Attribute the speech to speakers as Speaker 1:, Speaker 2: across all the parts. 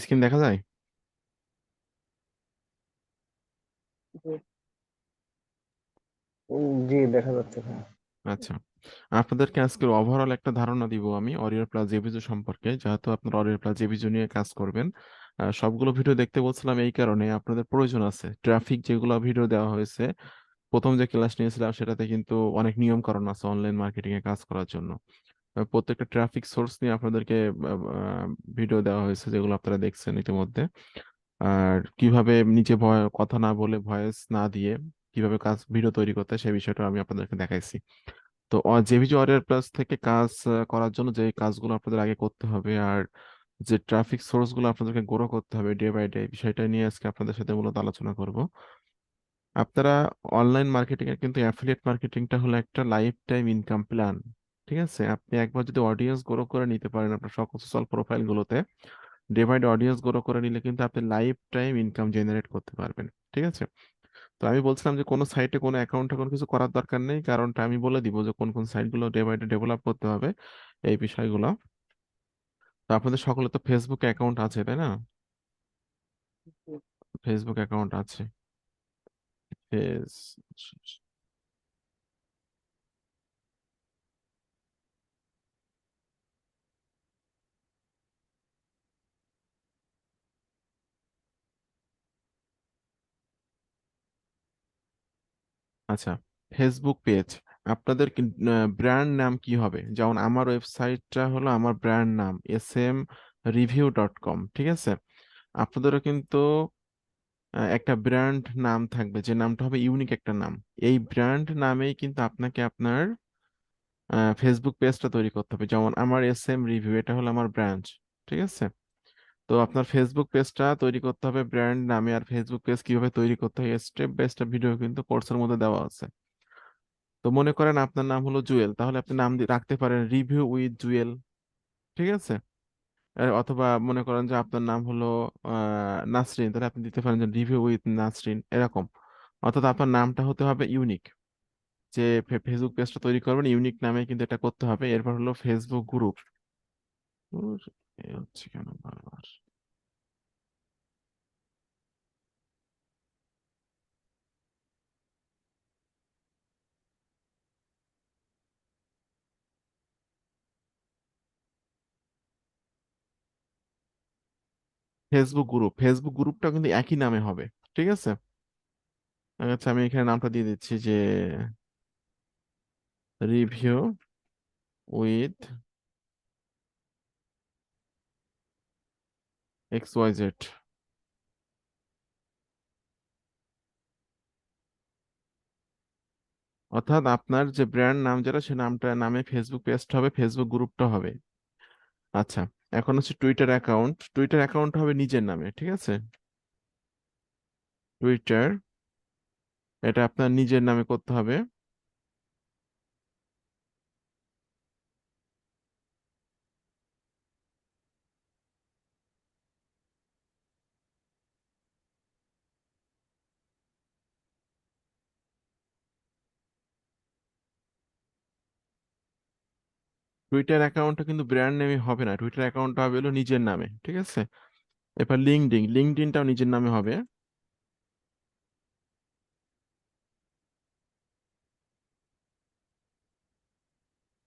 Speaker 1: Screen দেখা যায়?
Speaker 2: জি। জি, দেখা যাচ্ছে ভাই।
Speaker 1: আচ্ছা, আপনাদেরকে আজকের ওভারঅল একটা ধারণা দিব আমি অরিয়র প্লাস জেভিজো সম্পর্কে, যেহেতু আপনারা অরিয়র প্লাস জেভিজো নিয়ে কাজ করবেন। সবগুলো ভিডিও দেখতে বলছিলাম এই কারণে, আপনাদের প্রয়োজন আছে ট্রাফিক যেগুলো ভিডিও দেওয়া হয়েছে। প্রথম যে ক্লাস নিয়েছিলাম সেটাতে কিন্তু অনেক নিয়ম কানুন আছে অনলাইন মার্কেটিং এ কাজ করার জন্য। প্রত্যেকটা ট্রাফিক সোর্স নিয়ে আপনাদেরকে ভিডিও দেওয়া হয়েছে, যেগুলো আপনারা দেখছেন ইতিমধ্যে। আর কিভাবে নিচে কথা না বলে, ভয়েস না দিয়ে কিভাবে কাজ ভিডিও তৈরি করতে হয়, সেই বিষয়টা আমি আপনাদেরকে দেখাইছি। তো জেভিজি ওয়ারিয়র প্লাস থেকে কাজ করার জন্য যে কাজগুলো আপনাদের আগে করতে হবে, আর যে ট্রাফিক সোর্স গুলো আপনাদেরকে গ্রো করতে হবে ডে বাই ডে, বিষয়টা নিয়ে আজকে আপনাদের সাথে মূলত আলোচনা করব। আপনারা অনলাইন মার্কেটিং এর কিন্তু অ্যাফিলিয়েট মার্কেটিংটা হলো একটা লাইফ টাইম ইনকাম প্ল্যান। ঠিক আছে, আপনি একবার যদি অডিয়েন্স গ্রো করে নিতে পারেন আপনার সকল সোশ্যাল প্রোফাইল গুলোতে, day by day audience grow করে নিলে কিন্তু আপনি লাইফ টাইম ইনকাম জেনারেট করতে পারবেন। ঠিক আছে, তো আমি বলছিলাম যে কোনো সাইটে কোনো অ্যাকাউন্টে কোনো কিছু করার দরকার নেই, কারণটা আমি বলে দিব যে কোন কোন সাইটগুলো ডে বাই ডে ডেভেলপ করতে হবে, এই বিষয়গুলো। তো আপনাদের সকলে তো ফেসবুক অ্যাকাউন্ট আছে, তাই না? ফেসবুক অ্যাকাউন্ট আছে। ফেস আচ্ছা, ফেসবুক পেজ, আপনাদের ব্র্যান্ড নাম কি হবে? যেমন আমার ওয়েবসাইটটা হলো, আমার ব্র্যান্ড নাম smreview.com। ঠিক আছে, আপনাদেরও কিন্তু একটা ব্র্যান্ড নাম থাকবে, যে নামটা হবে ইউনিক একটা নাম। এই ব্র্যান্ড নামেই কিন্তু আপনাকে আপনার ফেসবুক পেজটা তৈরি করতে হবে। যেমন আমার SM রিভিউ, এটা হলো আমার ব্র্যান্ড। ঠিক আছে, তো আপনার ফেসবুক পেজটা তৈরি করতে হবে ব্র্যান্ড নামে। আর ফেসবুক পেজ কিভাবে তৈরি করতে হয় স্টেপ বাই স্টেপ ভিডিও কিন্তু কোর্সের মধ্যে দেওয়া আছে। তো মনে করেন আপনার নাম হলো জুয়েল, তাহলে আপনি নাম রাখতে পারেন রিভিউ উইথ জুয়েল। ঠিক আছে, অথবা মনে করেন যে আপনার নাম হলো নাসরিন, তাহলে আপনি দিতে পারেন যে রিভিউ উইথ নাসরিন, এরকম। অর্থাৎ আপনার নামটা হতে হবে ইউনিক। যে ফেসবুক পেজটা তৈরি করবেন ইউনিক নামে কিন্তু এটা করতে হবে। এরপর হলো ফেসবুক গ্রুপ। হচ্ছে কেন বারবার? ফেসবুক গ্রুপ, ফেসবুক গ্রুপটা কিন্তু একই নামে হবে। ঠিক আছে, আচ্ছা আমি এখানে নামটা দিয়ে দিচ্ছি যে রিভিউ উইথ XYZ। অর্থাৎ আপনার যে ব্র্যান্ড নাম যেটা, সে নামটা নামে ফেসবুক পেজটা হবে, ফেসবুক গ্রুপটা হবে। আচ্ছা, এখন হচ্ছে টুইটার অ্যাকাউন্ট, টুইটার অ্যাকাউন্ট হবে নিজের নামে। ঠিক আছে, টুইটার, এটা আপনার নিজের নামে করতে হবে। টুইটার অ্যাকাউন্টটা কিন্তু ব্র্যান্ড নেমে হবে না, টুইটার অ্যাকাউন্টটা হবে হলো নিজের নামে। ঠিক আছে, এবার লিঙ্কডইন, লিঙ্কডইনটাও নিজের নামে হবে।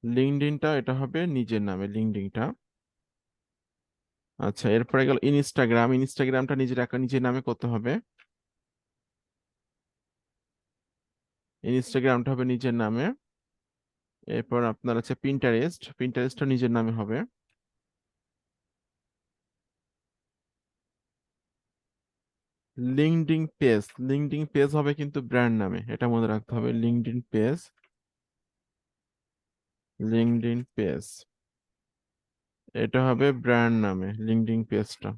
Speaker 1: লিঙ্কডইনটা এটা হবে নিজের নামে, লিঙ্কডইনটা। আচ্ছা, এরপরে গেল ইনস্টাগ্রাম, ইনস্টাগ্রামটা নিজের নামে করতে হবে। ইনস্টাগ্রামটা হবে নিজের নামে। এরপর আপনার আছে পিন্টারেস্ট, পিন্টারেস্টটা নিজের নামে হবে। লিঙ্কডইন পেজ, লিঙ্কডইন পেজ হবে কিন্তু ব্র্যান্ড নামে, এটা মনে রাখতে হবে। লিঙ্কডইন পেজ, লিঙ্কডইন পেজ, এটা হবে ব্র্যান্ড নামে লিঙ্কডইন পেজটা।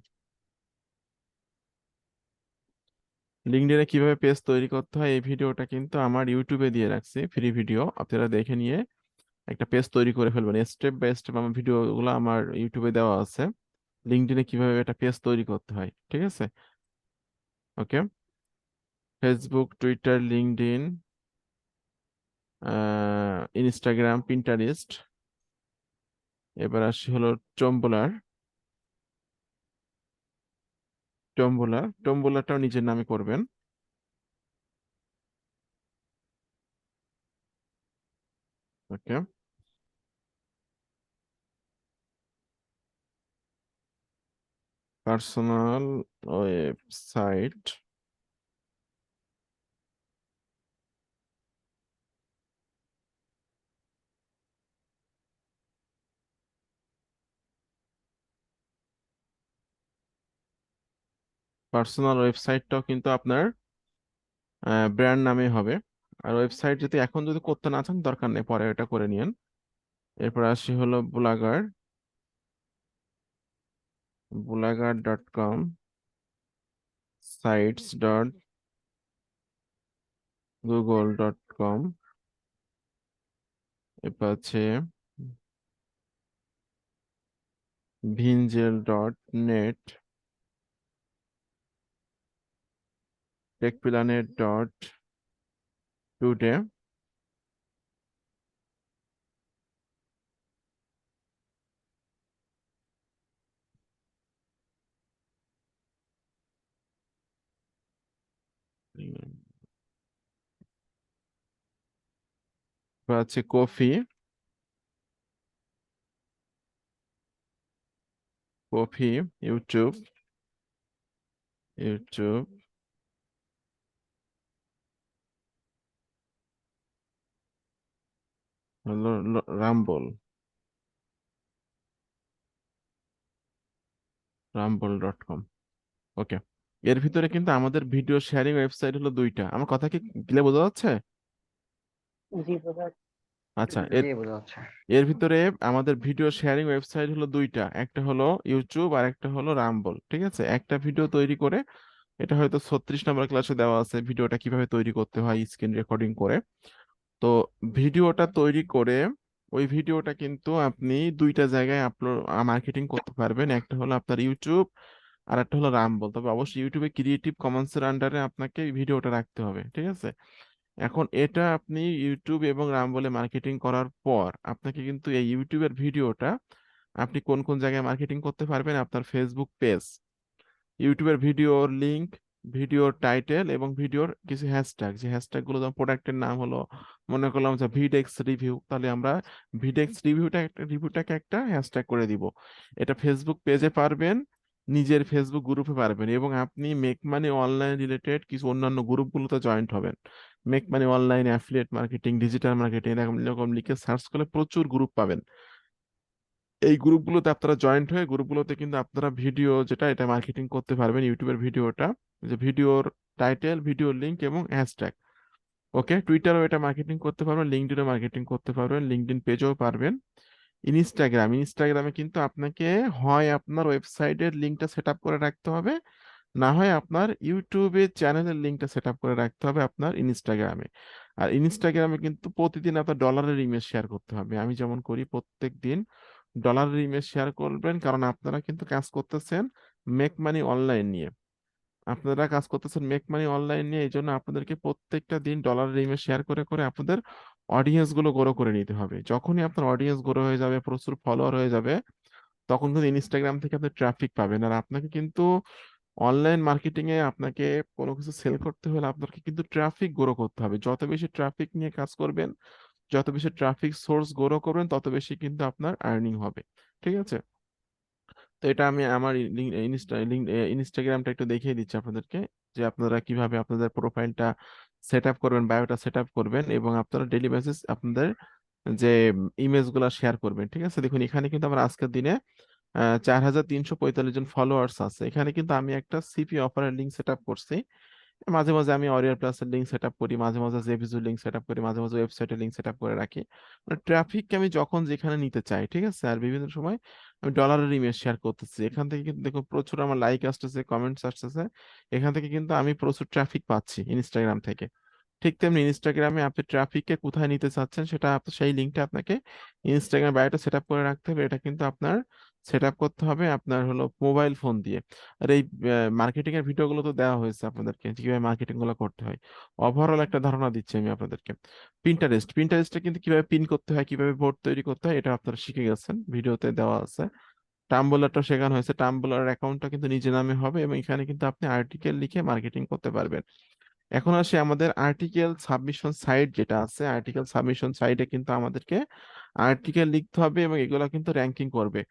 Speaker 1: লিঙ্কডইনে কিভাবে পেজ তৈরি করতে হয় এই ভিডিওটা কিন্তু আমার ইউটিউবে দিয়ে রাখছি, ফ্রি ভিডিও, আপনারা দেখে নিয়ে একটা পেজ তৈরি করে ফেলবেন স্টেপ বাই স্টেপ। আমার ভিডিওগুলো আমার ইউটিউবে দেওয়া আছে, লিঙ্কডইনে কিভাবে একটা পেজ তৈরি করতে হয়। ঠিক আছে, okay. Facebook, Twitter, LinkedIn, Instagram, Pinterest, এবার আসি হলো টম্বলার। টম্বুলাটাও নিজের নামে করবেন। ওকে, পার্সোনাল ওয়েবসাইট, পার্সোনাল ওয়েবসাইটটাও কিন্তু আপনার ব্র্যান্ড নামে হবে। আর ওয়েবসাইট যদি এখন যদি করতে না চান দরকার নেই, পরে এটা করে নিন। এরপর আসি হলো blogger.com, sites.google.com, এরপর আছে ভিনজেল.নেট, টেকপ্ল্যানেট.টুডে, এরপর আছে কফি, ইউটিউব, হলো রাম্বল.কম। ওকে, এর ভিতরে কিন্তু আমাদের ভিডিও শেয়ারিং ওয়েবসাইট হলো দুইটা। আমার কথা কি ক্লিয়ার বোঝা যাচ্ছে?
Speaker 2: জি বোঝা
Speaker 1: আচ্ছা,
Speaker 2: জি বোঝা যাচ্ছে।
Speaker 1: এর ভিতরে আমাদের ভিডিও শেয়ারিং ওয়েবসাইট হলো দুইটা, একটা হলো ইউটিউব আর একটা হলো রাম্বল। ঠিক আছে, একটা ভিডিও তৈরি করে, এটা হয়তো 36 নম্বর ক্লাসে দেওয়া আছে ভিডিওটা কিভাবে তৈরি করতে হয় স্ক্রিন রেকর্ডিং করে। তো ভিডিওটা তৈরি করে ওই ভিডিওটা কিন্তু আপনি দুইটা জায়গায় আপলোড মার্কেটিং করতে পারবেন, একটা হলো আপনার ইউটিউব আর একটা হলো রাম্বল। তবে অবশ্যই ইউটিউবে ক্রিয়েটিভ কমন্স এর আন্ডারে আপনাকে এই ভিডিওটা রাখতে হবে। ঠিক আছে, এখন এটা আপনি ইউটিউব এবং রাম্বলে মার্কেটিং করার পর আপনাকে কিন্তু এই ইউটিউবের ভিডিওটা আপনি কোন কোন জায়গায় মার্কেটিং করতে পারবেন, আপনার ফেসবুক পেজ, ইউটিউবের ভিডিওর লিংক, ভিডিওর টাইটেল এবং ভিডিওর কিছু হ্যাশট্যাগ, যে হ্যাশট্যাগ গুলো, যেমন প্রোডাক্টের নাম হলো, মনে করলাম যে ভিডেক্স রিভিউ, তাহলে আমরা ভিডেক্স রিভিউটাকে একটা হ্যাশট্যাগ করে দিব। এটা ফেসবুক পেজে পারবেন, নিজের ফেসবুক গ্রুপে পারবেন, এবং আপনি মেক মানি অনলাইন রিলেটেড কিছু অন্যান্য গ্রুপগুলোতে জয়েন্ট হবেন। Make money online, affiliate marketing, digital marketing, এরকম এরকম লিখে সার্চ করলে প্রচুর গ্রুপ পাবেন। এই গ্রুপগুলোতে আপনারা জয়েন্ট হয়ে গ্রুপগুলোতে কিন্তু আপনারা ভিডিও যেটা এটা মার্কেটিং করতে পারবেন, ইউটিউবের ভিডিওটা, যে ভিডিওর টাইটেল, ভিডিওর লিংক এবং হ্যাশট্যাগ। ওকে, টুইটারও এটা মার্কেটিং করতে পারবেন, লিঙ্কডইনও মার্কেটিং করতে পারবেন, লিঙ্কডইন পেজেও পারবেন। ইনস্টাগ্রামে কিন্তু আপনাকে হয় আপনার ওয়েবসাইটের লিঙ্কটা সেট আপ করে রাখতে হবে, না হয় আপনার ইউটিউবে চ্যানেলের লিঙ্কটা সেট আপ করে রাখতে হবে আপনার ইনস্টাগ্রামে। আর ইনস্টাগ্রামে কিন্তু প্রতিদিন আপনার ডলারের ইমেজ শেয়ার করতে হবে, আমি যেমন করি প্রত্যেক দিন ডলারের ইমেজ শেয়ার করবেন, কারণ আপনারা কিন্তু কাজ করতেছেন মেক মানি অনলাইন নিয়ে। আপনারা কাজ করতেছেন মেক মানি অনলাইন নিয়ে, এই জন্য আপনাদেরকে প্রত্যেকটা দিন ডলারের ইমেজ শেয়ার করে করে আপনাদের অডিয়েন্স গুলো গ্রো করে নিতে হবে। যখনই আপনার অডিয়েন্স গ্রো হয়ে যাবে, প্রচুর ফলোয়ার হয়ে যাবে, তখন কিন্তু ইনস্টাগ্রাম থেকে আপনি ট্রাফিক পাবেন। আর আপনাকে কিন্তু অনলাইন মার্কেটিং এ আপনাকে কোনো কিছু সেল করতে হলে আপনাকে কিন্তু ট্রাফিক গ্রো করতে হবে। যত বেশি ট্রাফিক নিয়ে কাজ করবেন, যত বেশি ট্রাফিক সোর্স গ্রো করবেন, তত বেশি কিন্তু আপনার আর্নিং হবে। ঠিক আছে, তো এটা আমি আমার ইনস্টাগ্রামটা একটু দেখিয়ে দিচ্ছি আপনাদেরকে, যে আপনারা কিভাবে আপনাদের প্রোফাইলটা সেট আপ করবেন, বায়োটা সেট আপ করবেন, এবং আপনারা ডেইলি বেসিস আপনাদের যে ইমেজ গুলা শেয়ার করবেন। ঠিক আছে, দেখুন এখানে কিন্তু আমার আজকের দিনে 4345 জন ফলোয়ার্স আছে। এখানে কিন্তু আমি একটা সিপি অফারের লিঙ্ক সেট আপ করছি। মাঝে মাঝে আমি অরিয়ার প্লাসের লিঙ্ক সেট আপ করি, মাঝে মাঝে জেভিজুর লিঙ্ক সেট আপ করি, মাঝে মাঝে ওয়েবসাইটের লিঙ্ক সেট আপ করে রাখি। মানে ট্রাফিককে আমি যখন যেখানে নিতে চাই, ঠিক আছে, আর বিভিন্ন সময় আমি ডলারের ইমেজ শেয়ার করতেছি। এখান থেকে কিন্তু দেখো প্রচুর আমার লাইক আসতেছে, কমেন্টস আসতেছে, এখান থেকে কিন্তু আমি প্রচুর ট্রাফিক পাচ্ছি ইনস্টাগ্রাম থেকে। ঠিক তেমনি ইনস্টাগ্রামে আপনি ট্রাফিককে কোথায় নিতে চাচ্ছেন সেটা সেই লিঙ্কটা আপনাকে ইনস্টাগ্রাম বায়োটা সেট আপ করে রাখতে হবে। এটা কিন্তু আপনার সেট আপ করতে হবে আপনার হলো মোবাইল ফোন দিয়ে। আর এই মার্কেটিং এর ভিডিওগুলো তো দেওয়া হয়েছে আপনাদেরকে, যে কিভাবে মার্কেটিং গুলো করতে হয়। ওভারঅল একটা ধারণা দিচ্ছি আমি আপনাদেরকে। পিন্টারেস্টে কিন্তু কিভাবে পিন করতে হয়, কিভাবে বোর্ড তৈরি করতে হয়, এটা আপনারা শিখে গেছেন, ভিডিওতে দেওয়া আছে। টাম্বলারটা শেখানো হয়েছে, টাম্বলার অ্যাকাউন্টটা কিন্তু নিজের নামে হবে এবং এখানে কিন্তু আপনি আর্টিকেল লিখে মার্কেটিং করতে পারবেন। এখন আসে আমাদের আর্টিকেল সাবমিশন সাইট যেটা আছে, আর্টিকেল সাবমিশন সাইটে কিন্তু আমাদেরকে আর্টিকেল লিখতে হবে এবং এগুলো কিন্তু র্যাঙ্কিং করবে।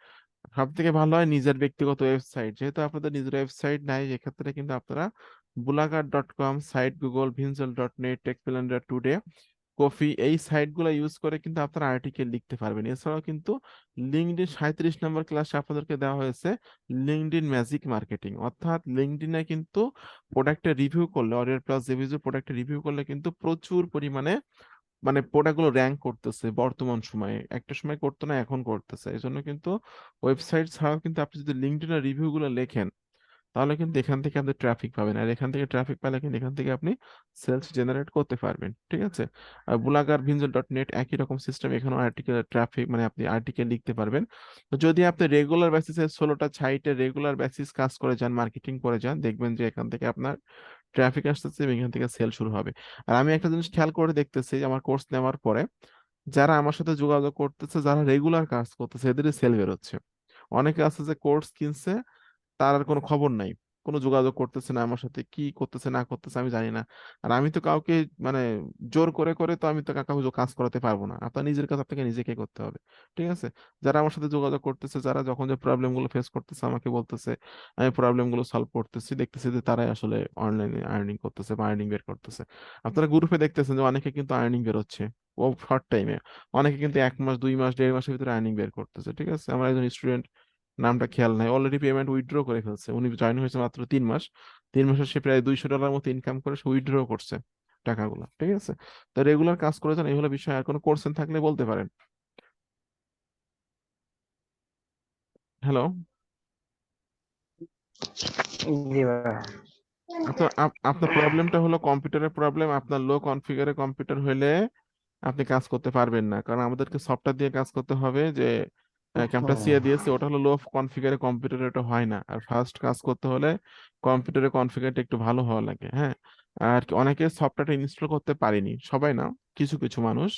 Speaker 1: সব থেকে ভালো হয় নিজের ব্যক্তিগত ওয়েবসাইট, যেহেতু আপনাদের নিজের ওয়েবসাইট নাই এক্ষেত্রে কিন্তু আপনারা বুলাগার.কম, সাইট গুগল, ভিনসেল.নেট, টেকপিল্যান্ডার টুডে, কফি এই সাইটগুলো ইউজ করে কিন্তু আপনারা আর্টিকেল লিখতে পারবেন। এছাড়াও কিন্তু লিঙ্কডইন 37 নম্বর ক্লাসে আপনাদেরকে দেওয়া হয়েছে লিঙ্কডইন ম্যাজিক মার্কেটিং, অর্থাৎ লিঙ্কডইনে কিন্তু প্রোডাক্টের রিভিউ করলে, অরিয়ার প্লাস জেভিজু প্রোডাক্টের রিভিউ করলে কিন্তু প্রচুর পরিমাণে মানে প্রোডাক্টগুলো র্যাঙ্ক করতেছে বর্তমান সময়ে, একটা সময় করতো না এখন করতেছে। এই জন্য কিন্তু ওয়েবসাইট ছাড়াও কিন্তু আপনি যদি লিঙ্কডইনের রিভিউ গুলো লেখেন তাহলে কিন্তু এখান থেকে আপনি ট্রাফিক পাবেন, আর এখান থেকে ট্রাফিক পেলে কিন্তু এখান থেকে আপনি সেলস জেনারেট করতে পারবেন। ঠিক আছে, আর বুলাগার ভিনজেল.নেট একই রকম সিস্টেম, এখানেও আর্টিকেল ট্রাফিক মানে আপনি আর্টিকেল লিখতে পারবেন। তো যদি আপনি রেগুলার বেসিসে 16টা সাইটে রেগুলার বেসিস কাজ করে যান, মার্কেটিং করে যান, দেখবেন যে এখান থেকে আপনার ট্রাফিক আসতেছে এবং এখান থেকে সেল শুরু হবে। আর আমি একটা জিনিস খেয়াল করে দেখতেছি যে আমার কোর্স নেওয়ার পরে যারা আমার সাথে যোগাযোগ করতেছে, যারা রেগুলার কাজ করতেছে, এদেরই সেল বেরোচ্ছে। অনেকে আছে যে কোর্স কিনছে, তার আর কোনো খবর নাই, কোনো যোগাযোগ করতেছে না আমার সাথে, কি করতেছে না করতেছে আমি জানি না। আর আমি তো কাউকে মানে জোর করে করে তো আমি তো কাউকে কাজ করাতে পারবো না, আপনার নিজের কাজ আপনাকে নিজেকে করতে হবে। ঠিক আছে, যারা আমার সাথে যোগাযোগ করতেছে, যারা যখন যে প্রবলেম গুলো ফেস করতেছে আমাকে বলতেছে, আমি প্রবলেম গুলো সলভ করতেছি, দেখতেছি যে তারাই আসলে অনলাইনে আর্নিং করতেছে বা আর্নিং বের করতেছে। আপনারা গ্রুপে দেখতেছেন যে অনেকে কিন্তু আর্নিং বের হচ্ছে ও শর্ট টাইমে, অনেকে কিন্তু 1 মাস 2 মাস 1.5 মাসের ভিতরে আর্নিং বের করতেছে। ঠিক আছে, আমার একজন স্টুডেন্ট, নামটা খেয়াল নাই, অলরেডি পেমেন্ট উইথড্র করে ফেলছে, উনি জয়েন হয়েছে মাত্র 3 মাস, 3 মাসে সে প্রায় $200 মতো ইনকাম করে সে উইথড্র করছে টাকাগুলো। ঠিক আছে, তো রেগুলার কাজ করে যান, এই হলো বিষয়। আর কোনো কোর্সেন থাকলে বলতে পারেন। হ্যালো,
Speaker 2: জি ভাইয়া।
Speaker 1: আপনার আপনার প্রবলেমটা হলো কম্পিউটারের প্রবলেম, আপনার লো কনফিগারে কম্পিউটার হইলে আপনি কাজ করতে পারবেন না, কারণ আমাদেরকে সফটওয়্যার দিয়ে কাজ করতে হবে, যে ক্যামটা
Speaker 2: হুম।
Speaker 1: সিয়ে দিয়েছে ওটা হলো লো কনফিগারে কম্পিউটারে, ওটা হয় না। আর ফার্স্ট কাজ করতে হলে কম্পিউটারে কনফিগারটা একটু ভালো হওয়া লাগে, হ্যাঁ। আর অনেকে সফটওয়্যারটা ইনস্টল করতে পারেনি, সবাই না, কিছু কিছু মানুষ।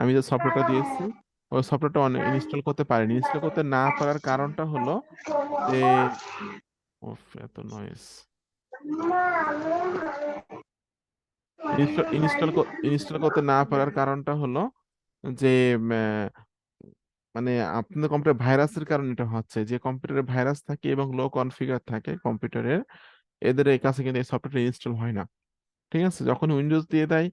Speaker 1: আমি যে সফটওয়্যারটা দিয়েছি ওই সফটওয়্যারটা অনেক ইনস্টল করতে পারেনি, ইনস্টল করতে না পারার কারণটা হলো যে উফ, এত নয়েজ। ইনস্টল ইনস্টল করতে না পারার কারণটা হলো যে মানে আপনার কম্পিউটার ভাইরাসের কারণে এটা হচ্ছে, যে কম্পিউটারে ভাইরাস থাকে এবং লো কনফিগার থাকে কম্পিউটারের, এদের এই কাছে কিন্তু এই সফটওয়্যারটা ইনস্টল হয় না। ঠিক আছে, যখন উইন্ডোজ দিয়ে দেয়,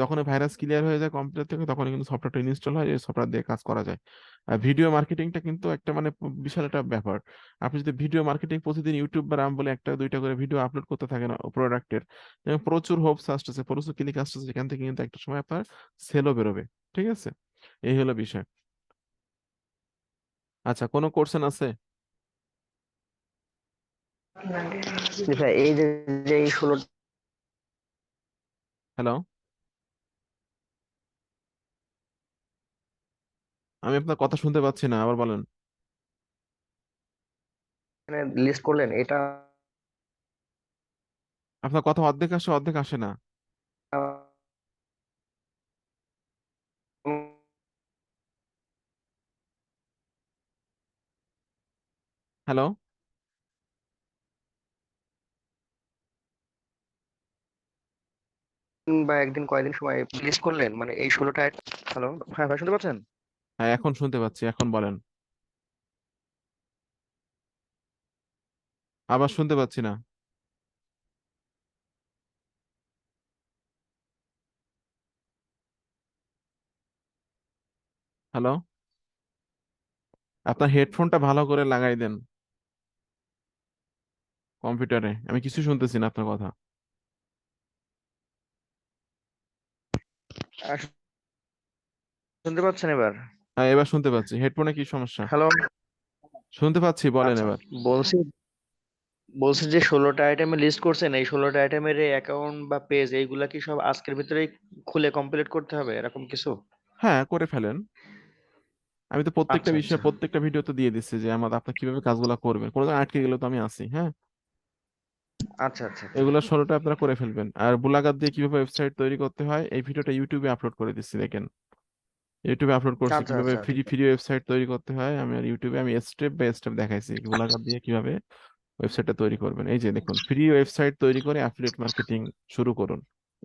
Speaker 1: যখন ভাইরাস ক্লিয়ার হয়ে যায় কম্পিউটার থেকে, তখন কিন্তু সফটওয়্যারটা ইনস্টল হয়, এই সফটওয়্যার দিয়ে কাজ করা যায়। আর ভিডিও মার্কেটিংটা কিন্তু একটা মানে বিশাল একটা ব্যাপার। আপনি যদি ভিডিও মার্কেটিং প্রতিদিন ইউটিউব বা রাম বলে একটা দুইটা করে ভিডিও আপলোড করতে থাকেন প্রোডাক্টের, প্রচুর হোপস আসতেছে, প্রচুর ক্লিক আসতেছে, সেখান থেকে কিন্তু একটা সময় আপনার সেলও বেরোবে। ঠিক আছে, এই হলো বিষয়। আচ্ছা, কোনো কোশ্চেন আছে?
Speaker 2: জি ভাই, এই যে যে এই 16
Speaker 1: হ্যালো, আমি আপনার কথা শুনতে পাচ্ছি না, আবার বলেন।
Speaker 2: লিস্ট করলেন, এটা
Speaker 1: আপনার কথা অর্ধেক আসে অর্ধেক আসে না। হ্যালো,
Speaker 2: বা একদিন কয়দিন সময় লিস্ট করলেন, মানে এই 16টা। হ্যালো, হ্যাঁ ভাই শুনতে পাচ্ছেন?
Speaker 1: হ্যাঁ এখন শুনতে পাচ্ছি, এখন বলেন। আবার শুনতে পাচ্ছি না। হ্যালো, আপনার হেডফোনটা ভালো করে লাগাই দেন কম্পিউটারে, আমি কিছু শুনতেছি না আপনার কথা।
Speaker 2: আহ, শুনতে পাচ্ছেন এবার?
Speaker 1: হ্যাঁ এবার শুনতে পাচ্ছি, হেডফোনে কি সমস্যা?
Speaker 2: হ্যালো।
Speaker 1: শুনতে পাচ্ছি, বলেন
Speaker 2: আচ্ছা,
Speaker 1: এবার।
Speaker 2: বলছি বলছি যে 16টা আইটেমে লিস্ট করছেন, এই 16টা আইটেমের অ্যাকাউন্ট বা পেজ এইগুলা কি সব আজকের ভিতরেই খুলে কমপ্লিট করতে হবে এরকম কিছু?
Speaker 1: হ্যাঁ করে ফেলেন, আমি তো প্রত্যেকটা
Speaker 2: আচ্ছা
Speaker 1: বিষয়ে
Speaker 2: আচ্ছা
Speaker 1: প্রত্যেকটা ভিডিওতে দিয়ে দিচ্ছি যে আমাদের আপনি কিভাবে কাজগুলো করবেন, কোনো জায়গায় আটকে গেলে তো আমি আছি, হ্যাঁ।
Speaker 2: আচ্ছা আচ্ছা আচ্ছা।
Speaker 1: এগুলো 16টা আপনারা করে ফেলবেন। আর বুলাগাত দিয়ে কিভাবে ওয়েবসাইট তৈরি করতে হয় এই ভিডিওটা ইউটিউবে আপলোড করে দিচ্ছি, দেখেন। ইউটিউবে আপলোড করছি
Speaker 2: আচ্ছা
Speaker 1: কিভাবে
Speaker 2: আচ্ছা,
Speaker 1: ফ্রি
Speaker 2: ঠিক
Speaker 1: ফ্রি ওয়েবসাইট তৈরি করতে হয়। আমি আর ইউটিউবে আমি স্টেপ বাই স্টেপ দেখাইছি ব্লগার দিয়ে কিভাবে ওয়েবসাইটটা তৈরি করবেন। এই যে দেখুন, ফ্রি ওয়েবসাইট তৈরি করে অ্যাফিলিয়েট মার্কেটিং শুরু করুন,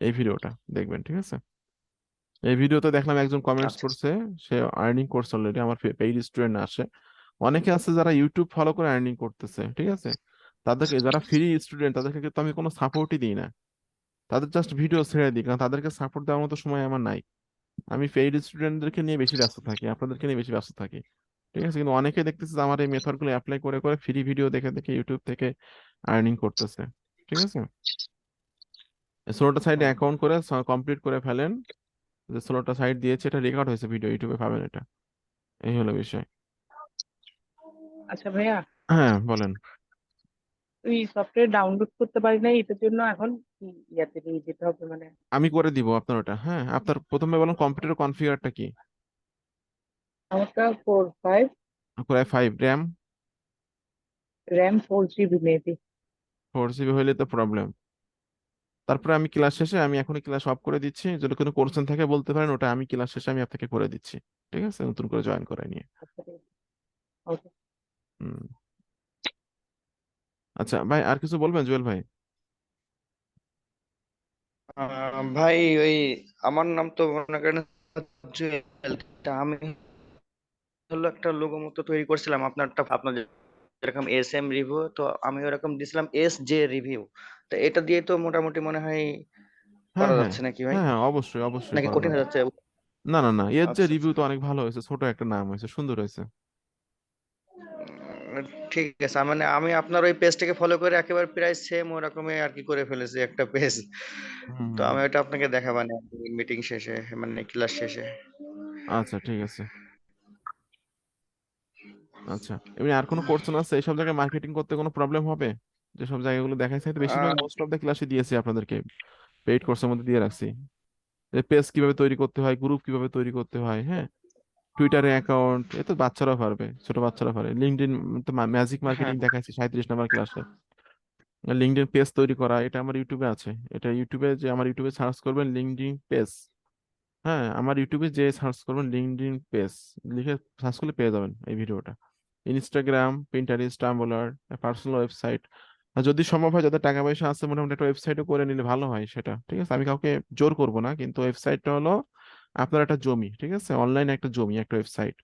Speaker 1: এই ভিডিওটা দেখবেন, ঠিক আছে? এই ভিডিওতে দেখলাম একজন কমেন্টস
Speaker 2: আচ্ছা।
Speaker 1: করছে, সে আর্নিং করছে অলরেডি, আমার পেইড স্টুডেন্ট আসে। অনেকে আছে যারা ইউটিউব ফলো করে আর্নিং করতেছে, ঠিক আছে? তাদেরকে, যারা ফ্রি স্টুডেন্ট, তাদেরকে কিন্তু আমি কোনো সাপোর্টই দিই না, তাদের জাস্ট ভিডিও ছেড়ে দিই, কারণ তাদেরকে সাপোর্ট দেওয়ার মতো সময় আমার নাই। আমি পেইড স্টুডেন্টদেরকে নিয়ে বেশি ব্যস্ত থাকি, আপনাদেরকে নিয়ে বেশি ব্যস্ত থাকি, ঠিক আছে? কিন্তু অনেকে দেখতেছে যে আমার এই মেথড গুলো অ্যাপ্লাই করে করে ফ্রি ভিডিও দেখে দেখে ইউটিউব থেকে আর্নিং করতেছে, ঠিক আছে? ষোলোটা সাইটে
Speaker 2: হুম।
Speaker 1: অ্যাকাউন্ট করে কমপ্লিট করে ফেলেন। যে 16টা সাইট দিয়েছে, এটা রেকর্ড হয়েছে ভিডিও, ইউটিউবে পাবেন এটা। এই হলো বিষয়।
Speaker 3: আচ্ছা ভাইয়া,
Speaker 1: হ্যাঁ বলেন।
Speaker 3: তুই সফটওয়্যার ডাউনলোড করতে পারি নাই, এটার জন্য এখন কি ইয়াতে নিয়ে যেতে হবে মানে?
Speaker 1: আমি করে দিব আপনার ওটা। হ্যাঁ, আপনার প্রথমে বলুন কম্পিউটার কনফিগারটা কি?
Speaker 3: আমারটা 4/5,
Speaker 1: core i 5 RAM,
Speaker 3: RAM 4 GB maybe.
Speaker 1: 4 GB হইলে তো প্রবলেম। তারপরে আমি ক্লাস শেষে, আমি এখনই ক্লাস অফ করে দিচ্ছি, যদি কোনো কোশ্চেন থাকে বলতে পারেন, ওটা আমি ক্লাস শেষে আমি আপনাকে করে দিচ্ছি, ঠিক আছে? নতুন করে জয়েন করে নিয়ে।
Speaker 3: আচ্ছা ঠিক আছে। ওকে।
Speaker 1: হুম। আচ্ছা ভাই, আর কিছু বলবেন জুয়েল ভাই?
Speaker 2: ভাই ওই আমার নাম তো মনে করেন জুয়েল। তা আমি হলো একটা লোগো মতো তৈরি করছিলাম আপনারটা, আপনার যেরকম SM রিভিউ, তো আমি ওরকম দিছিলাম SJ রিভিউ। তো এটা দিয়ে তো মোটামুটি মনে হয়
Speaker 1: হ্যাঁ
Speaker 2: করা
Speaker 1: হ্যাঁ
Speaker 2: যাচ্ছে নাকি ভাই?
Speaker 1: হ্যাঁ হ্যাঁ, অবশ্যই অবশ্যই
Speaker 2: নাকি
Speaker 1: করা
Speaker 2: কঠিন
Speaker 1: যাবে।
Speaker 2: হয়ে যাচ্ছে?
Speaker 1: না না না, এর যে
Speaker 2: আচ্ছা আচ্ছা।
Speaker 1: রিভিউ তো অনেক ভালো হয়েছে, ছোট একটা নাম হয়েছে, সুন্দর হয়েছে।
Speaker 2: ঠিক আছে, মানে আমি আপনার ওই পেজটাকে ফলো করে একেবারে প্রায় সেম ওরকমই আর কি করে ফেলেছি একটা পেজ।
Speaker 1: হুম
Speaker 2: তো
Speaker 1: হুম
Speaker 2: আমি
Speaker 1: হুম।
Speaker 2: ওটা আপনাকে দেখাবানে মিটিং শেষে, মানে ক্লাস শেষে।
Speaker 1: আচ্ছা ঠিক আছে। আচ্ছা, এমনি আর কোনো কোর্স আছে এইসব জায়গায় মার্কেটিং করতে কোনো প্রবলেম হবে? যেসব জায়গাগুলো দেখাইছে, তো বেশিরভাগ
Speaker 2: আহ,
Speaker 1: মোস্ট অফ দ্য ক্লাসে দিয়েছি আপনাদেরকে, পেইড কোর্সের মধ্যে দিয়ে রাখছি। পেজ কিভাবে তৈরি করতে হয়, গ্রুপ কিভাবে তৈরি করতে হয়, হ্যাঁ, টুইটারে অ্যাকাউন্ট, এ তো বাচ্চারাও পারবে, ছোট বাচ্চারা পারে। লিঙ্কডইন, তো ম্যাজিক
Speaker 2: হ্যাঁ।
Speaker 1: মার্কেটিং দেখাইছি 37 নম্বর ক্লাসে। লিঙ্কডইন পেজ তৈরি করা, এটা আমার ইউটিউবে আছে। এটা ইউটিউবে, যে আমার ইউটিউবে সার্চ করবেন লিঙ্কডইন পেজ, হ্যাঁ, আমার ইউটিউবে যে সার্চ করবেন লিঙ্কডইন পেজ, লিখে সার্চ করলে পেয়ে যাবেন এই ভিডিওটা। Instagram, Pinterest, Tumblr, personal website, আর যদি সম্ভব হয়, যাদের টাকা পয়সা আছে, মোটামুটি একটা ওয়েবসাইটও করে নিলে ভালো হয় সেটা, ঠিক আছে? আমি কাউকে জোর করব না, কিন্তু ওয়েবসাইটটা হলো আপনার একটা জমি, ঠিক আছে? অনলাইনে একটা জমি, একটা ওয়েবসাইট।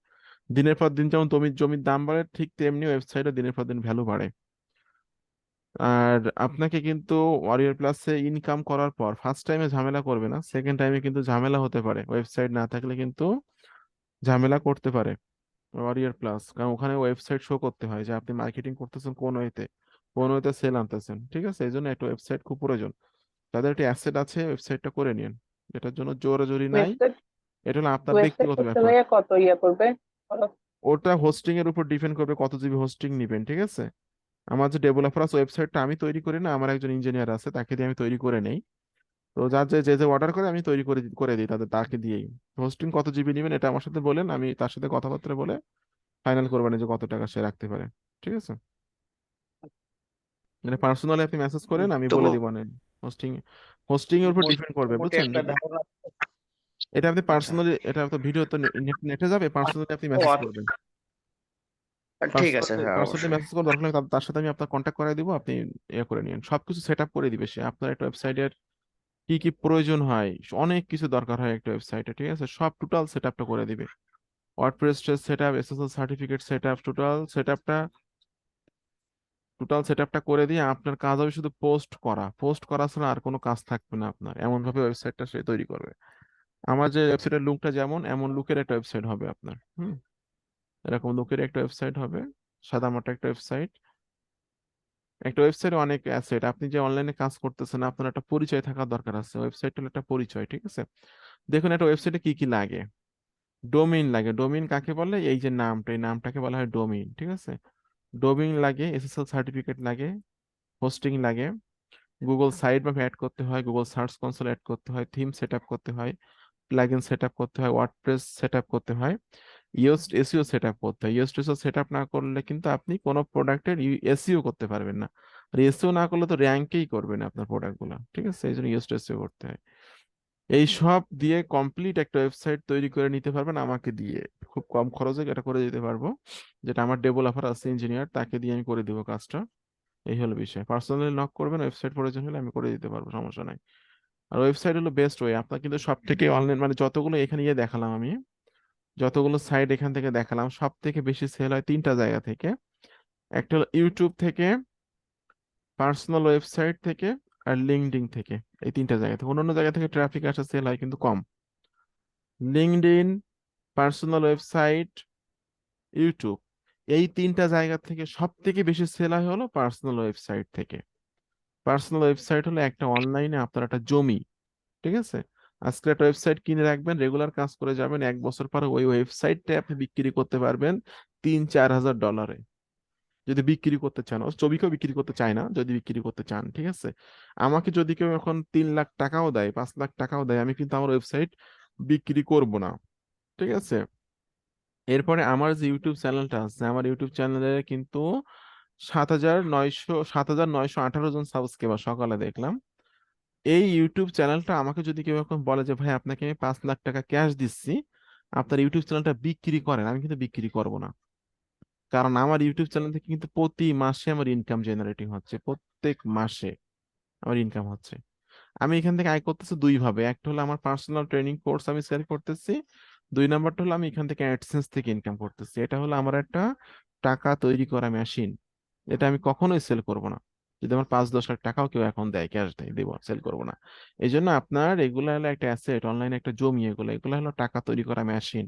Speaker 1: দিনের পর দিন যেমন জমির জমির দাম বাড়ে, ঠিক তেমনি ওয়েবসাইটও দিনের পর দিন ভ্যালু বাড়ে। আর আপনাকে কিন্তু ওয়ারিয়র প্লাসে ইনকাম করার পর ফার্স্ট টাইমে ঝামেলা করবে না, সেকেন্ড টাইমে কিন্তু ঝামেলা হতে পারে, ওয়েবসাইট না থাকলে কিন্তু ঝামেলা করতে পারে ওয়ারিয়র প্লাস। কারণ ওখানে ওয়েবসাইট শো করতে হয় যে আপনি মার্কেটিং করতেছেন কোন ওয়েতে, কোন ওয়েতে সেল আনতেছেন, ঠিক আছে? এই জন্য একটা ওয়েবসাইট খুব প্রয়োজন। তাদের একটা অ্যাসেট আছে, ওয়েবসাইটটা করে নিন। এটার জন্য জোরাজুরি নাই,
Speaker 3: ওয়েবসাইট
Speaker 1: এটা হলো আপনার
Speaker 3: ওয়েবসাইট
Speaker 1: ব্যক্তিগত
Speaker 3: করতে
Speaker 1: ব্যাপার।
Speaker 3: ভাইয়া কত ইয়া করবে খরচ?
Speaker 1: ওটা হোস্টিং এর উপর ডিপেন্ড করবে, কত জিবি হোস্টিং নিবেন, ঠিক আছে? আমার যে ডেভেলপার আছে, ওয়েবসাইটটা আমি তৈরি করি না, আমার একজন ইঞ্জিনিয়ার আছে, তাকে দিয়ে আমি তৈরি করে নেই। তো যার যে যে যে অর্ডার করে আমি তৈরি করে করে দিই তাদের, তাকে দিয়েই। হোস্টিং কত জিবি নেবেন এটা আমার সাথে বলেন, আমি তার সাথে কথাবার্তা বলে ফাইনাল করবেন যে কত টাকা সে রাখতে পারে, ঠিক আছে? মানে পার্সোনালি আপনি মেসেজ করেন, আমি বলে
Speaker 2: তবু
Speaker 1: দিব না। হোস্টিং, হোস্টিং এর উপর ডিপেন্ড করবে,
Speaker 2: মোটামুটি
Speaker 1: বুঝছেন?
Speaker 2: একটা ধারণা।
Speaker 1: এটা আপনি
Speaker 2: আচ্ছা।
Speaker 1: পার্সোনালি, এটা তো ভিডিও তো নেটে যাবে, পার্সোনালি আপনি
Speaker 2: ও
Speaker 1: মেসেজ
Speaker 2: আচ্ছা,
Speaker 1: করবেন।
Speaker 2: ঠিক আছে,
Speaker 1: পার্সোনালি
Speaker 2: হ্যাঁ
Speaker 1: পার্সোনালি
Speaker 2: অবশ্যই।
Speaker 1: মেসেজ করে, দরকার হলে তার সাথে আমি আপনার কন্ট্যাক্ট করে দিব, আপনি ইয়ে করে নিন, সবকিছু সেট আপ করে দিবে সে। আপনার একটা ওয়েবসাইটের কি কি প্রয়োজন হয়, অনেক কিছু দরকার হয় একটা ওয়েবসাইটে, ঠিক আছে? সব টোটাল সেট আপটা করে দিবে। WordPress set up, SSL certificate set up, total set আপটা করে দিয়ে আপনার কাজ হবে শুধু পোস্ট করা, পোস্ট করা ছাড়া আর কোনো কাজ থাকবে না আপনার। এমন ভাবে ওয়েবসাইটটা সে তৈরি করবে, আমার যে ওয়েবসাইটের লুকটা যেমন, এমন লুকের একটা ওয়েবসাইট হবে আপনার। হুম, এরকম লুকের একটা ওয়েবসাইট হবে, সাদামাটা একটা ওয়েবসাইট। একটা ওয়েবসাইটে অনেক অ্যাসেট, আপনি যে অনলাইনে কাজ করতেছেন, আপনার একটা পরিচয় থাকা দরকার আছে, ওয়েবসাইট হলো একটা পরিচয়, ঠিক আছে? দেখুন একটা ওয়েবসাইটে কি কি লাগে। ডোমেইন লাগে, ডোমেইন কাকে বলে? এই যে নামটা, এই নামটাকে বলা হয় ডোমেইন, ঠিক আছে? ডোমেইন লাগে, এসএসএল সার্টিফিকেট লাগে, হোস্টিং লাগে, গুগল সাইট ম্যাপ অ্যাড করতে হয়, গুগল সার্চ কনসোল অ্যাড করতে হয়, থিম সেট আপ করতে হয়, প্লাগইন সেট আপ করতে হয়, ওয়ার্ডপ্রেস সেট আপ করতে হয়, ইয়োস্ট এসইও সেট আপ করতে হয়। ইয়োস্ট এসইও সেট আপ না করলে কিন্তু আপনি কোনো প্রোডাক্টের এসইও করতে পারবেন না। আর এসইও না করলে তো র্যাঙ্কেই করবে না আপনার প্রোডাক্টগুলো, ঠিক আছে? এই জন্য ইয়োস্ট এসইও করতে হয়। এই সব দিয়ে কমপ্লিট একটা ওয়েবসাইট তৈরি করে নিতে পারবেন আমাকে দিয়ে। খুব কম খরচে এটা করে দিতে পারবো, যেটা আমার ডেভেলপার আছে ইঞ্জিনিয়ার, তাকে দিয়ে আমি করে দিব কাজটা। এই হলো বিষয়। পার্সোনালি নক করবেন, ওয়েবসাইট প্রয়োজন হলে আমি করে দিতে পারবো, সমস্যা নাই। আর ওয়েবসাইট হলো বেস্ট ওয়ে। আপনার কিন্তু সব থেকে অনলাইন মানে যতগুলো এখানে গিয়ে দেখালাম আমি, যতগুলো সাইট এখান থেকে দেখালাম, সব থেকে বেশি সেল হয় তিনটা জায়গা থেকে। একটা হলো ইউটিউব থেকে, পার্সোনাল ওয়েবসাইট থেকে, আর লিঙ্কডইন থেকে। এই তিনটা জায়গা থেকে। অন্যান্য জায়গা থেকে ট্রাফিক আসা, সেল হয় কিন্তু কম। লিঙ্কডইন, পার্সোনাল ওয়েবসাইট, ইউটিউব, এই তিনটা জায়গা থেকে সব থেকে বেশি সেল হয় হলো পার্সোনাল ওয়েবসাইট থেকে। পার্সোনাল ওয়েবসাইট হলো একটা অনলাইনে আপনার একটা জমি, ঠিক আছে? আজকে একটা ওয়েবসাইট কিনে রাখবেন, রেগুলার কাজ করে যাবেন, 1 বছর পরে ওই ওয়েবসাইটটা আপনি বিক্রি করতে পারবেন 3-4 হাজার ডলারে, যদি বিক্রি করতে চান। ও ছবিকেও বিক্রি করতে চায় না, যদি বিক্রি করতে চান, ঠিক আছে? আমাকে যদি কেউ এখন 3 লাখ টাকাও দেয়, 5 লাখ টাকাও দেয়, আমি কিন্তু আমার ওয়েবসাইট বিক্রি করব না, ঠিক আছে? এরপরে আমার যে ইউটিউব চ্যানেলটা আছে, আমার ইউটিউব চ্যানেলে কিন্তু 7,918 জন সাবস্ক্রাইবার সকালে দেখলাম। এই ইউটিউব চ্যানেলটা আমাকে যদি কেউ এখন বলে যে ভাই আপনাকে আমি 5 লাখ টাকা ক্যাশ দিচ্ছি, আপনার ইউটিউব চ্যানেলটা বিক্রি করেন, আমি কিন্তু বিক্রি করব না। কারণ আমার ইউটিউব চ্যানেল থেকে কিন্তু প্রতি মাসে আমার ইনকাম জেনারেটিং হচ্ছে, প্রত্যেক মাসে আমার ইনকাম হচ্ছে। আমি এখান থেকে আয় করতেছি দুই ভাবে। একটা হলো আমার পার্সোনাল ট্রেনিং কোর্স আমি সেল করতেছি, 2 নাম্বারটা হলো আমি এখান থেকে অ্যাডসেন্স থেকে ইনকাম করতেছি। এটা হলো আমার একটা টাকা তৈরি করা মেশিন। এটা আমি কখনোই সেল করব না। যদি আমার 5-10 লাখ টাকাও কেউ এখন দেয়, ক্যাশ দেয়, দেবো, সেল করবো না। এই জন্য আপনার এগুলা হলো একটা অ্যাসেট, অনলাইনে একটা জমি। এগুলো এগুলো হলো টাকা তৈরি করা মেশিন।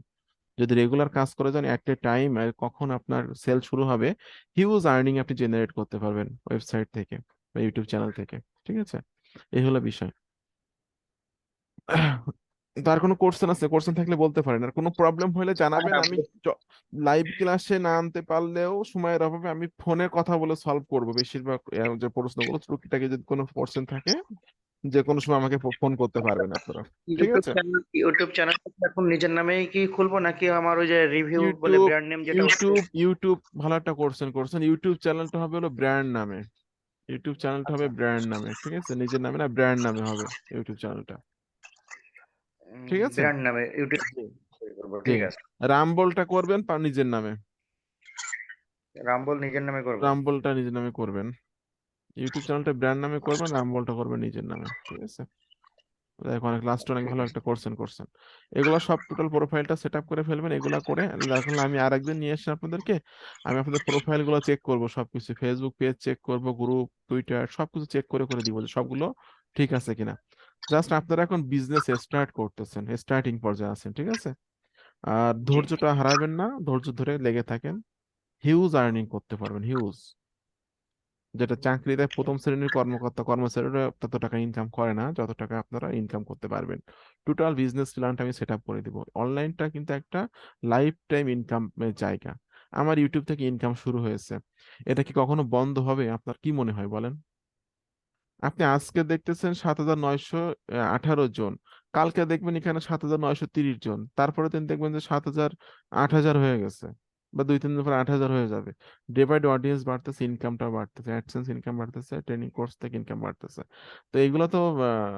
Speaker 1: যদি রেগুলার কাজ করে যান, এট এ টাইম কখন আপনার সেল শুরু হবে, হিউজ আর্নিং আপনি জেনারেট করতে পারবেন ওয়েবসাইট থেকে বা ইউটিউব চ্যানেল থেকে, ঠিক আছে? এই হলো বিষয়। তার কোনো কোশ্চেন আছে? কোশ্চেন থাকলে বলতে পারেন, আর কোনো প্রবলেম হলে জানাবেন। আমি লাইভ ক্লাসে না আনতে পারলেও সময়ের অভাবে আমি ফোনে কথা বলে সলভ করব বেশিরভাগ যে প্রশ্নগুলো। টুকিটাকি যদি কোনো কোশ্চেন থাকে, যে কোনো সময় আমাকে ফোন করতে পারবেন আপনারা, ঠিক আছে?
Speaker 2: ইউটিউব চ্যানেল এখন নিজের নামেই কি খুলবো, নাকি আমার ওই যে রিভিউ বলে
Speaker 1: ইউটিউব
Speaker 2: ব্র্যান্ড নেম যেটা হচ্ছে?
Speaker 1: ইউটিউব ইউটিউব ভালো একটা কোশ্চেন করছেন। ইউটিউব চ্যানেলটা হবে হলো ব্র্যান্ড নামে। ইউটিউব চ্যানেলটা হবে
Speaker 2: আচ্ছা,
Speaker 1: ব্র্যান্ড নামে, ঠিক আছে? নিজের নামে না, ব্র্যান্ড নামে হবে ইউটিউব চ্যানেলটা, ঠিক আছে?
Speaker 2: ব্র্যান্ড নামে ইউটিউব
Speaker 1: জি,
Speaker 2: করবো,
Speaker 1: জি।
Speaker 2: ঠিক আছে।
Speaker 1: রামবলটা করবেন নিজের নামে।
Speaker 2: রামবল নিজের নামে করবো।
Speaker 1: রামবলটা নিজের নামে করবেন। ইউটিউব চ্যানেলটা ব্র্যান্ড নামে করবেন, রামবলটা করবেন নিজের নামে, ঠিক আছে? দেখো, অনেক লাস্ট অনেক
Speaker 2: ঠিক
Speaker 1: ভালো
Speaker 2: আছে।
Speaker 1: একটা করছেন। এগুলো সব টোটাল প্রোফাইলটা সেট আপ করে ফেলবেন। এগুলা করে দেখুন, আমি আরেকদিন নিয়ে এসে আপনাদেরকে, আমি আপনাদের প্রোফাইল গুলো চেক করবো, সবকিছু ফেসবুক পেজ চেক করব, গ্রুপ, টুইটার সবকিছু চেক করে করে দিব যে সবগুলো ঠিক আছে কিনা। জাস্ট আপনারা এখন বিজনেস স্টার্ট করতেছেন, স্টার্টিং পর্যায়ে আছেন, ঠিক আছে? আর
Speaker 2: জি।
Speaker 1: ধৈর্যটা হারাবেন না, ধৈর্য ধরে লেগে থাকেন। হিউজ আর্নিং করতে পারবেন, হিউজ। যেটা চাকরিতে প্রথম শ্রেণীর কর্মকর্তা কর্মচারীরা তত টাকা ইনকাম করে না, যত টাকা আপনারা ইনকাম করতে পারবেন। টোটাল বিজনেস প্ল্যানটা আমি সেট আপ করে দিব। অনলাইনটা কিন্তু একটা লাইফ টাইম ইনকাম জায়গা। আমার ইউটিউব থেকে ইনকাম শুরু হয়েছে, এটা কি কখনো বন্ধ হবে? আপনার কি মনে হয় বলেন? আপনি আজকে দেখতেছেন 7,918 জন, কালকে দেখবেন এখানে 7,930 জন, তারপরে দিন দেখবেন যে 7,000, 8,000 হয়ে গেছে, বা 2-3 দিন পর 8,000 হয়ে যাবে। ডে বাই ডে অডিয়েন্স বাড়তেছে, ইনকামটাও বাড়তেছে, অ্যাডসেন্স ইনকাম বাড়তেছে, ট্রেনিং কোর্স থেকে ইনকাম বাড়তেছে। তো এগুলো তো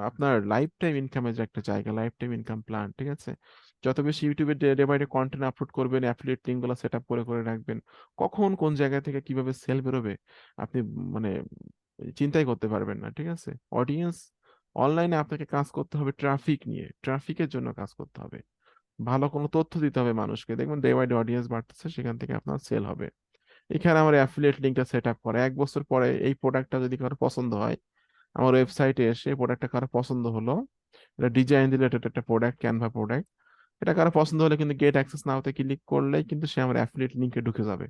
Speaker 1: আপনার লাইফ টাইম ইনকামের যে একটা জায়গা, লাইফ টাইম ইনকাম প্ল্যান, ঠিক আছে? যত বেশি ইউটিউবে day day by day content upload করবেন, অ্যাফিলিয়েট লিঙ্ক গুলো সেট আপ করে করে রাখবেন, কখন কোন জায়গা থেকে কিভাবে সেল বেরোবে আপনি মানে চিন্তাই করতে পারবেন না, ঠিক আছে? অডিয়েন্স, অনলাইনে আপনাকে কাজ করতে হবে ট্রাফিক নিয়ে, ট্রাফিকের জন্য কাজ করতে হবে, ভালো কোনো তথ্য দিতে হবে মানুষকে। দেখবেন ডে বাই ডে অডিয়েন্স বাড়তেছে, সেখান থেকে আপনার সেল হবে। এখানে আমার অ্যাফিলিয়েট লিঙ্কটা সেট আপ করা, 1 বছর পরে এই প্রোডাক্টটা যদি কারো পছন্দ হয়, আমার ওয়েবসাইটে এসে প্রোডাক্টটা কারো পছন্দ হলো, এটা ডিজাইন রিলেটেড একটা প্রোডাক্ট, ক্যানভা প্রোডাক্ট, এটা কারো পছন্দ হলে কিন্তু গেট অ্যাক্সেস নাওতে ক্লিক করলেই কিন্তু সে আমার অ্যাফিলিয়েট লিঙ্কে ঢুকে যাবে।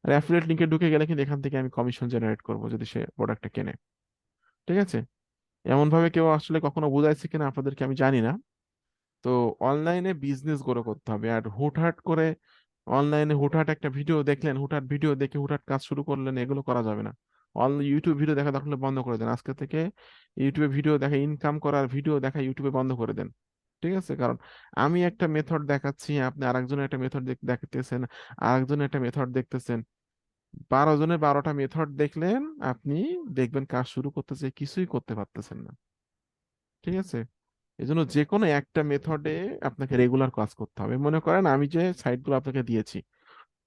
Speaker 1: আর অ্যাফিলিয়েট লিঙ্কে ঢুকে গেলে কিন্তু এখান থেকে আমি কমিশন জেনারেট করবো যদি সে প্রোডাক্টটা কেনে, ঠিক আছে? এমন ভাবে কেউ আসলে কখনো বুঝাইছে কিনা আপনাদেরকে আমি জানি না। তো অনলাইনে বিজনেস গ্রো করতে হবে। আর হুটহাট করে অনলাইনে হুটহাট একটা ভিডিও দেখলেন, হুটহাট ভিডিও দেখে হুটহাট কাজ শুরু করলেন, এগুলো করা যাবে না। ইউটিউব ভিডিও দেখা দেখলে বন্ধ করে দেন আজকে থেকে। ইউটিউবে ভিডিও দেখা, ইনকাম করার ভিডিও দেখা ইউটিউবে বন্ধ করে দেন, ঠিক আছে? কারণ আমি একটা মেথড দেখাচ্ছি, আপনি আরেকজনের একটা মেথড দেখতেছেন, আরেকজনের একটা মেথড দেখতেছেন, 12 জনের 12টা মেথড দেখলেন আপনি, দেখবেন কাজ শুরু করতেছে কিছুই করতে পারতেছেন না, ঠিক আছে? এই জন্য যে কোনো একটা মেথডে আপনাকে রেগুলার কাজ করতে হবে। মনে করেন আমি যে সাইটগুলো আপনাকে দিয়েছি,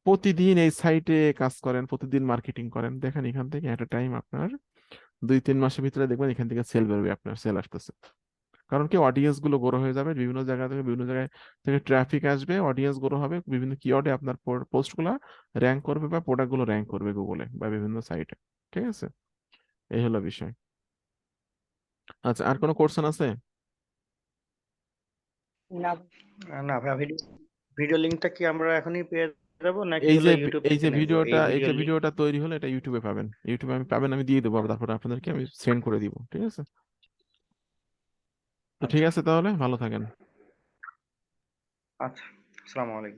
Speaker 1: প্রতিদিন এই সাইটে কাজ করেন, প্রতিদিন মার্কেটিং করেন, দেখেন এখান থেকে একটা টাইম আপনার 2-3 মাসের ভিতরে দেখবেন এখান থেকে সেল বেরোবে, আপনার সেল আসতেছে। কারণ কি, অডিয়েন্স গুলো গ্রো হয়ে যাবে, বিভিন্ন জায়গায় থেকে ট্রাফিক আসবে, অডিয়েন্স গ্রো হবে, বিভিন্ন কিওয়ার্ডে আপনার পোস্ট গুলা র্যাঙ্ক করবে বা প্রোডাক্ট গুলো র্যাঙ্ক করবে গুগলে বা বিভিন্ন সাইটে। ঠিক আছে, এই হলো বিষয়। আচ্ছা, আর কোনো কোশ্চেন আছে?
Speaker 3: না
Speaker 2: না ভাই, ভিডিও ভিডিও লিঙ্কটা কি আমরা এখনই পেয়ে যাবো নাকি
Speaker 1: এই
Speaker 2: হলো
Speaker 1: যে
Speaker 2: ইউটিউব
Speaker 1: এই
Speaker 2: থেকে
Speaker 1: যে
Speaker 2: নেবো
Speaker 1: ভিডিওটা
Speaker 2: এই
Speaker 1: এই
Speaker 2: ভিডিও
Speaker 1: যে
Speaker 2: লিঙ্ক?
Speaker 1: ভিডিওটা তৈরি হলে এটা ইউটিউবে পাবেন, ইউটিউবে আমি পাবেন, আমি দিয়ে দেবো, তারপর আপনাদেরকে আমি সেন্ড করে দিব। ঠিক আছে, তো ঠিক
Speaker 2: আচ্ছা
Speaker 1: আছে, তাহলে ভালো থাকেন।
Speaker 2: আচ্ছা, আসসালামু আলাইকুম।